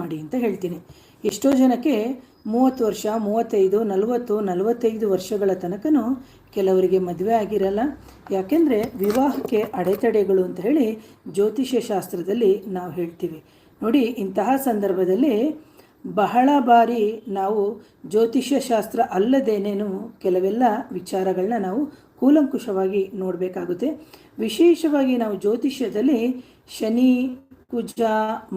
ಮಾಡಿ ಅಂತ ಹೇಳ್ತೀನಿ. ಎಷ್ಟೋ ಜನಕ್ಕೆ 30 ವರ್ಷ, 35, 40, 45 ವರ್ಷಗಳ ತನಕನೂ ಕೆಲವರಿಗೆ ಮದುವೆ ಆಗಿರಲ್ಲ. ಯಾಕೆಂದರೆ ವಿವಾಹಕ್ಕೆ ಅಡೆತಡೆಗಳು ಅಂತ ಹೇಳಿ ಜ್ಯೋತಿಷ್ಯ ಶಾಸ್ತ್ರದಲ್ಲಿ ನಾವು ಹೇಳ್ತೀವಿ. ನೋಡಿ, ಇಂತಹ ಸಂದರ್ಭದಲ್ಲಿ ಬಹಳ ಬಾರಿ ನಾವು ಜ್ಯೋತಿಷ್ಯ ಶಾಸ್ತ್ರ ಅಲ್ಲದೇನೇನು ಕೆಲವೆಲ್ಲ ವಿಚಾರಗಳನ್ನ ನಾವು ಕೂಲಂಕುಷವಾಗಿ ನೋಡಬೇಕಾಗುತ್ತೆ. ವಿಶೇಷವಾಗಿ ನಾವು ಜ್ಯೋತಿಷ್ಯದಲ್ಲಿ ಶನಿ, ಕುಜ,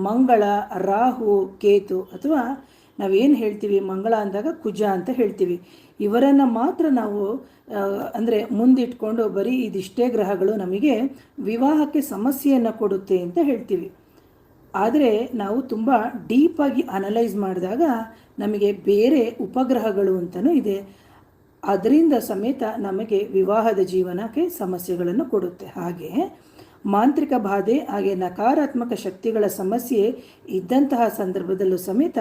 ಮಂಗಳ, ರಾಹು, ಕೇತು, ಅಥವಾ ನಾವೇನು ಹೇಳ್ತೀವಿ ಮಂಗಳ ಅಂದಾಗ ಕುಜ ಅಂತ ಹೇಳ್ತೀವಿ, ಇವರನ್ನು ಮಾತ್ರ ನಾವು ಅಂದರೆ ಮುಂದಿಟ್ಕೊಂಡು ಬರೀ ಇದಿಷ್ಟೇ ಗ್ರಹಗಳು ನಮಗೆ ವಿವಾಹಕ್ಕೆ ಸಮಸ್ಯೆಯನ್ನು ಕೊಡುತ್ತೆ ಅಂತ ಹೇಳ್ತೀವಿ. ಆದರೆ ನಾವು ತುಂಬ ಡೀಪಾಗಿ ಅನಲೈಸ್ ಮಾಡಿದಾಗ ನಮಗೆ ಬೇರೆ ಉಪಗ್ರಹಗಳು ಅಂತಲೂ ಇದೆ, ಅದರಿಂದ ಸಮೇತ ನಮಗೆ ವಿವಾಹದ ಜೀವನಕ್ಕೆ ಸಮಸ್ಯೆಗಳನ್ನು ಕೊಡುತ್ತೆ. ಹಾಗೆ ಮಾಂತ್ರಿಕ ಬಾಧೆ ಹಾಗೆ ನಕಾರಾತ್ಮಕ ಶಕ್ತಿಗಳ ಸಮಸ್ಯೆ ಇದ್ದಂತಹ ಸಂದರ್ಭದಲ್ಲೂ ಸಮೇತ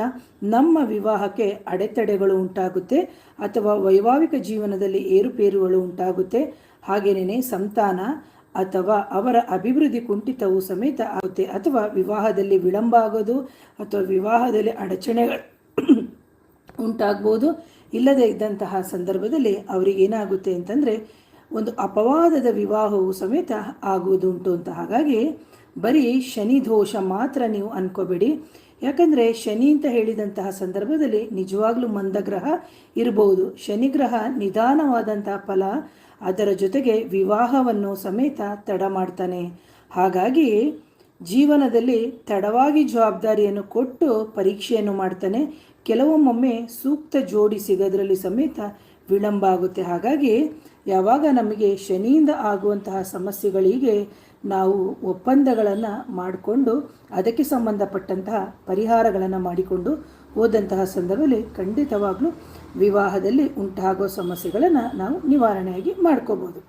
ನಮ್ಮ ವಿವಾಹಕ್ಕೆ ಅಡೆತಡೆಗಳು ಉಂಟಾಗುತ್ತೆ, ಅಥವಾ ವೈವಾಹಿಕ ಜೀವನದಲ್ಲಿ ಏರುಪೇರುಗಳು ಉಂಟಾಗುತ್ತೆ. ಹಾಗೆಯೇ ಸಂತಾನ ಅಥವಾ ಅವರ ಅಭಿವೃದ್ಧಿ ಕುಂಠಿತವೂ ಸಮೇತ ಆಗುತ್ತೆ, ಅಥವಾ ವಿವಾಹದಲ್ಲಿ ವಿಳಂಬ ಆಗೋದು ಅಥವಾ ವಿವಾಹದಲ್ಲಿ ಅಡಚಣೆಗಳು ಉಂಟಾಗ್ಬೋದು. ಇಲ್ಲದೇ ಇದ್ದಂತಹ ಸಂದರ್ಭದಲ್ಲಿ ಅವರಿಗೇನಾಗುತ್ತೆ ಅಂತಂದರೆ ಒಂದು ಅಪವಾದದ ವಿವಾಹವು ಸಮೇತ ಆಗುವುದುಂಟು ಅಂತ. ಹಾಗಾಗಿ ಬರೀ ಶನಿ ದೋಷ ಮಾತ್ರ ನೀವು ಅನ್ಕೋಬೇಡಿ. ಯಾಕಂದರೆ ಶನಿ ಅಂತ ಹೇಳಿದಂತಹ ಸಂದರ್ಭದಲ್ಲಿ ನಿಜವಾಗ್ಲೂ ಮಂದಗ್ರಹ ಇರಬಹುದು. ಶನಿಗ್ರಹ ನಿಧಾನವಾದಂತಹ ಫಲ, ಅದರ ಜೊತೆಗೆ ವಿವಾಹವನ್ನು ಸಮೇತ ತಡ ಮಾಡ್ತಾನೆ. ಹಾಗಾಗಿ ಜೀವನದಲ್ಲಿ ತಡವಾಗಿ ಜವಾಬ್ದಾರಿಯನ್ನು ಕೊಟ್ಟು ಪರೀಕ್ಷೆಯನ್ನು ಮಾಡ್ತಾನೆ. ಕೆಲವೊಮ್ಮೊಮ್ಮೆ ಸೂಕ್ತ ಜೋಡಿ ಸಿಗೋದ್ರಲ್ಲಿ ಸಮೇತ ವಿಳಂಬ ಆಗುತ್ತೆ. ಹಾಗಾಗಿ ಯಾವಾಗ ನಮಗೆ ಶನಿಯಿಂದ ಆಗುವಂತಹ ಸಮಸ್ಯೆಗಳಿಗೆ ನಾವು ಒಪ್ಪಂದಗಳನ್ನು ಮಾಡಿಕೊಂಡು ಅದಕ್ಕೆ ಸಂಬಂಧಪಟ್ಟಂತಹ ಪರಿಹಾರಗಳನ್ನು ಮಾಡಿಕೊಂಡು ಹೋದಂತಹ ಸಂದರ್ಭದಲ್ಲಿ ಖಂಡಿತವಾಗ್ಲೂ ವಿವಾಹದಲ್ಲಿ ಉಂಟಾಗೋ ಸಮಸ್ಯೆಗಳನ್ನು ನಾವು ನಿವಾರಣೆಯಾಗಿ ಮಾಡ್ಕೋಬೋದು.